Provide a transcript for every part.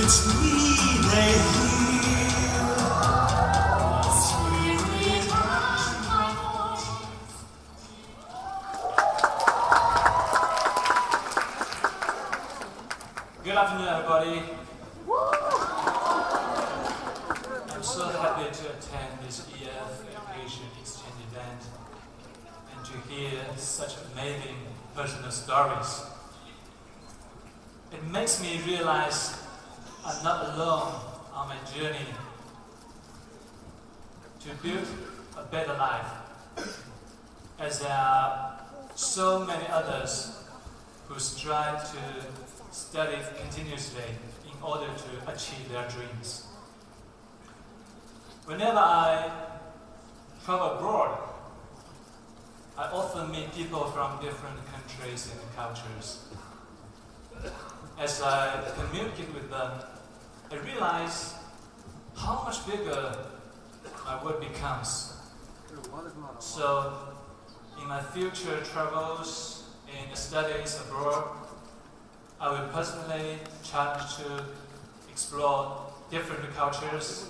Good afternoon, everybody. I'm so happy to attend this EF Education Exchange event and to hear such amazing personal stories. It makes me realize I'm not alone on my journey to build a better life, as there are so many others who strive to study continuously in order to achieve their dreams. Whenever I travel abroad, I often meet people from different countries and cultures. As I communicate with them, I realize how much bigger my world becomes. So, in my future travels and studies abroad, I will personally try to explore different cultures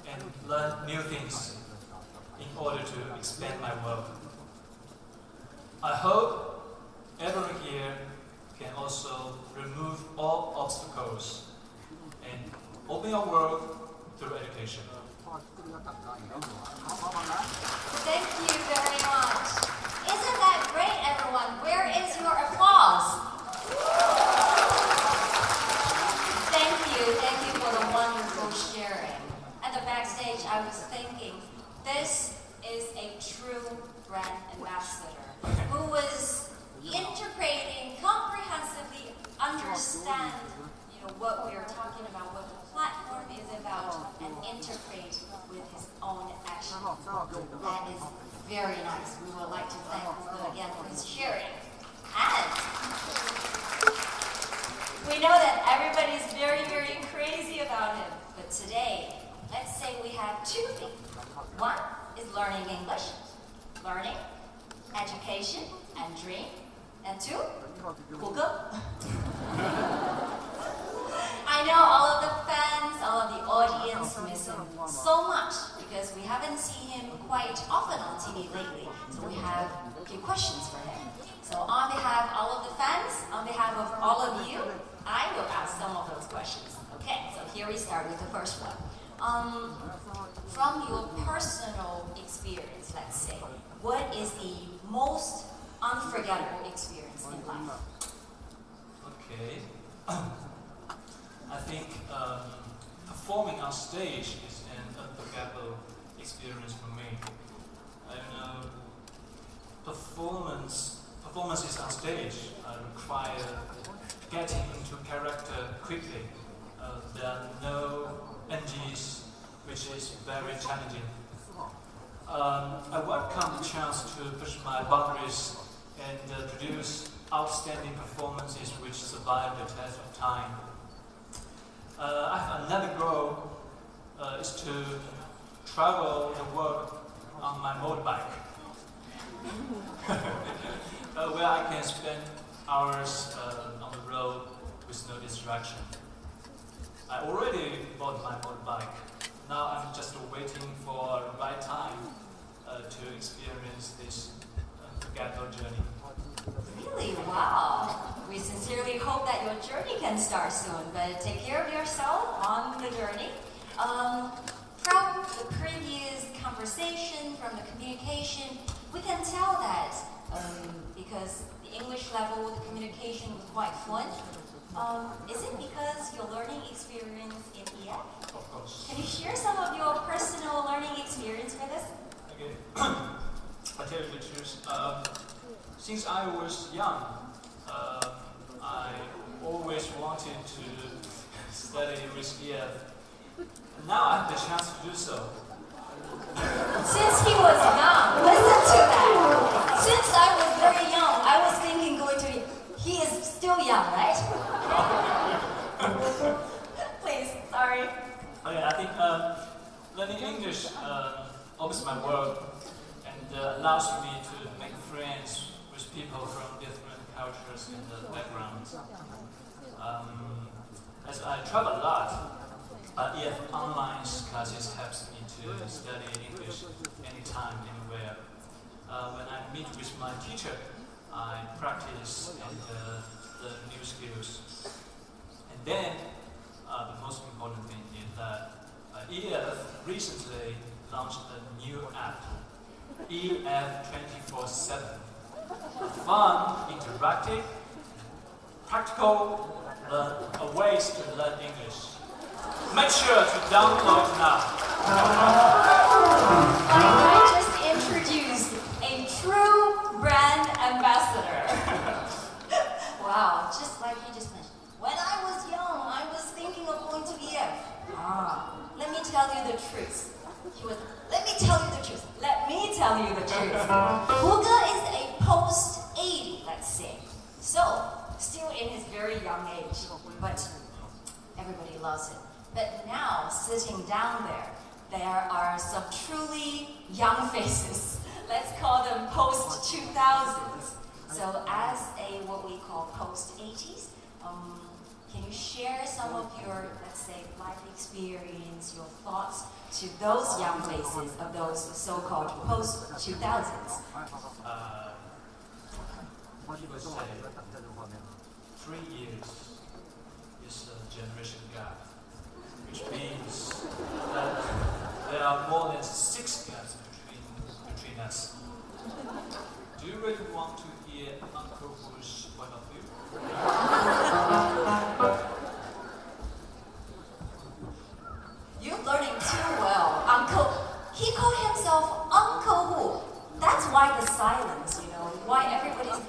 and learn new things in order to expand my world. I hope everyone here can also remove all obstacles and open your world through education. Thank you very much. Isn't that great, everyone? Where is your applause? Thank you for the wonderful sharing. At the backstage, I was thinking, this is a true brand ambassador who was integrating, comprehensively understand, what we are talking about, what the platform is about, and integrate with his own action. That is very nice. We would like to thank Hugo again for his sharing. And we know that everybody is very, very crazy about him. But today, let's say we have two things. One is learning English, learning, education, and dream. And two, Hugo. I know all of the fans, all of the audience miss him so much because we haven't seen him quite often on TV lately. So we have a few questions for him. So on behalf of all of the fans, on behalf of all of you, I will ask some of those questions. Okay, so here we start with the first one. From your personal experience, let's say, what is the most unforgettable experience in life? Okay. I think performing on stage is an unforgettable experience for me. I know performances on stage require getting into character quickly. There are no NGs, which is very challenging. I welcome the chance to push my boundaries and produce outstanding performances which survive the test of time. I have another goal is to travel the world on my motorbike, where I can spend hours on the road with no distraction. I already bought my motorbike. Now I'm just waiting for the right time to experience this unforgettable journey. Really? Wow. We sincerely hope that your journey can start soon, but take care of yourself on the journey. From the previous conversation, from the communication, we can tell that because the English level, the communication was quite fluent. Is it because your learning experience in EF? Of course. Can you share some of your personal learning experience with us? Okay. I tell you the truth. Since I was young, I always wanted to study with EF. Now I have the chance to do so. Since he was young, listen to that. Since I was very young, I was thinking going to. He is still young, right? Please, sorry. Okay, I think learning English opens my world and allows me to make friends with people from different cultures and backgrounds. as I travel a lot, EF online classes helps me to study English anytime, anywhere. When I meet with my teacher, I practice and learn new skills. And then, the most important thing is that EF recently launched a new app, EF 24/7. Fun, interactive, practical ways to learn English. Make sure to download now. I just introduced a true brand ambassador. Wow, just like you just mentioned. When I was young, I was thinking of going to EF. Let me tell you the truth. Let me tell you the truth. Let me tell you the truth. Huga is a post-80, let's say. So, still in his very young age, but everybody loves it. But now, sitting down there are some truly young faces. Let's call them post-2000s. So as what we call post-80s, can you share some of your, let's say, life experience, your thoughts to those young faces of those so-called post-2000s? People say 3 years is a generation gap, which means that there are more than 6 gaps between us. Do you really want to hear Uncle Hu's point of view? You're learning too well, Uncle. He called himself Uncle Hu. That's why the silence, why everybody's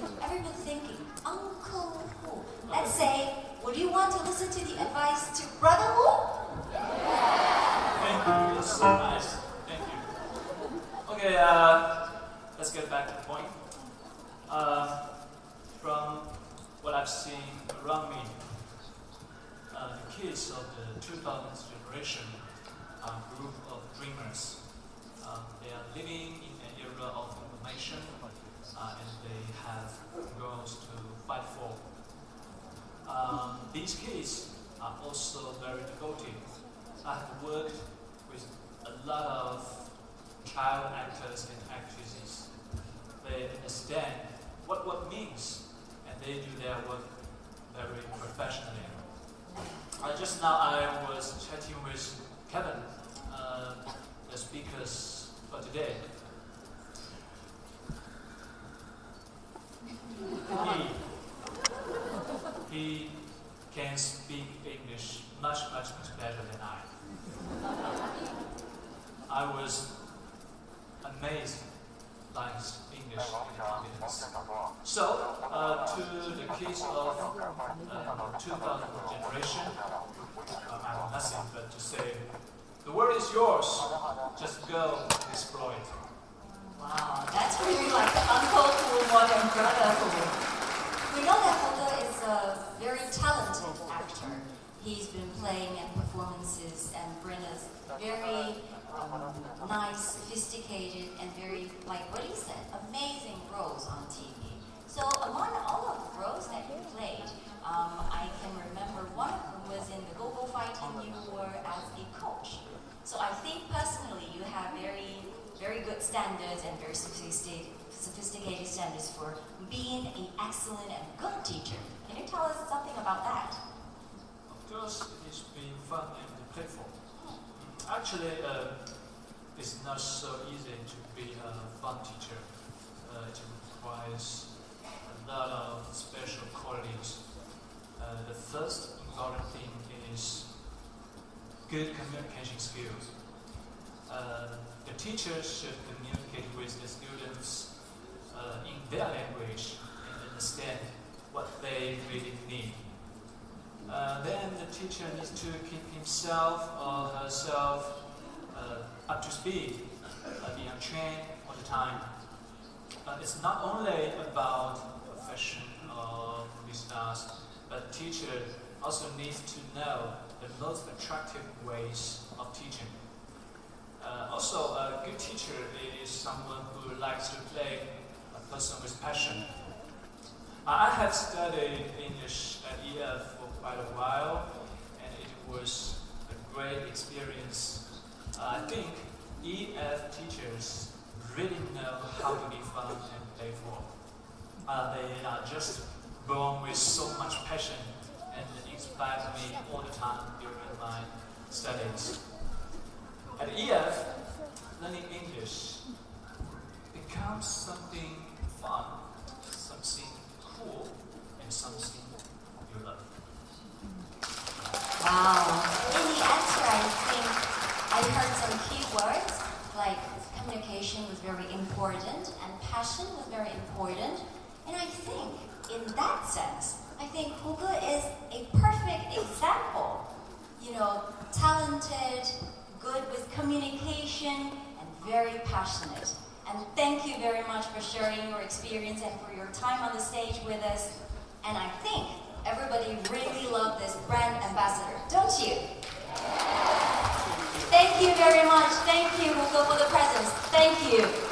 thinking, Uncle Hu. Let's say, would you want to listen to the advice to Brother Hu? Thank you, it's so nice. Thank you. Okay, let's get back to the point. From what I've seen around me, the kids of the 2000s generation are a group of dreamers. They are living in an era of information, and they have goals to fight for. These kids are also very devoted. I've worked with a lot of child actors and actresses. They understand what means, and they do their work very professionally. Just now I was chatting with Kevin, the speakers for today. He can speak English much better than I. I was amazed by his English confidence. So, to the kids of 2000 generation, I have nothing but to say, the world is yours. Just go and explore it. Wow, that's really like Uncle Hu more than Brother Hu. We know that Huga is a very talented actor. He's been playing in performances and bring us very nice, sophisticated, and very, like what he said, amazing roles on TV. So among all of the roles that you played, I can remember one of them was in the Go-Go Fighting. You were as a coach. So I think personally you have very good standards and very sophisticated standards for being an excellent and good teacher. Can you tell us something about that? Of course, it's been fun and playful. Actually, it's not so easy to be a fun teacher. It requires a lot of special qualities. The first important thing is good communication skills. The teacher should communicate with the students in their language and understand what they really need. Then the teacher needs to keep himself or herself up to speed, being trained all the time. It's not only about profession or business, but teacher also needs to know the most attractive ways of teaching. Also, a good teacher is someone who likes to play a person with passion. I have studied English at EF for quite a while, very experienced. I think EF teachers really know how to be fun and playful. They are just born with so much passion and inspire me all the time during my studies. At EF, learning English becomes something fun, something cool, and something you love. Wow. In the answer, I think I heard some key words like communication was very important and passion was very important. And I think in that sense, I think Hugo is a perfect example. You know, talented, good with communication, and very passionate. And thank you very much for sharing your experience and for your time on the stage with us. And I think everybody really loved this brand ambassador, don't you? Thank you very much. Thank you, Hugo, for the presence. Thank you.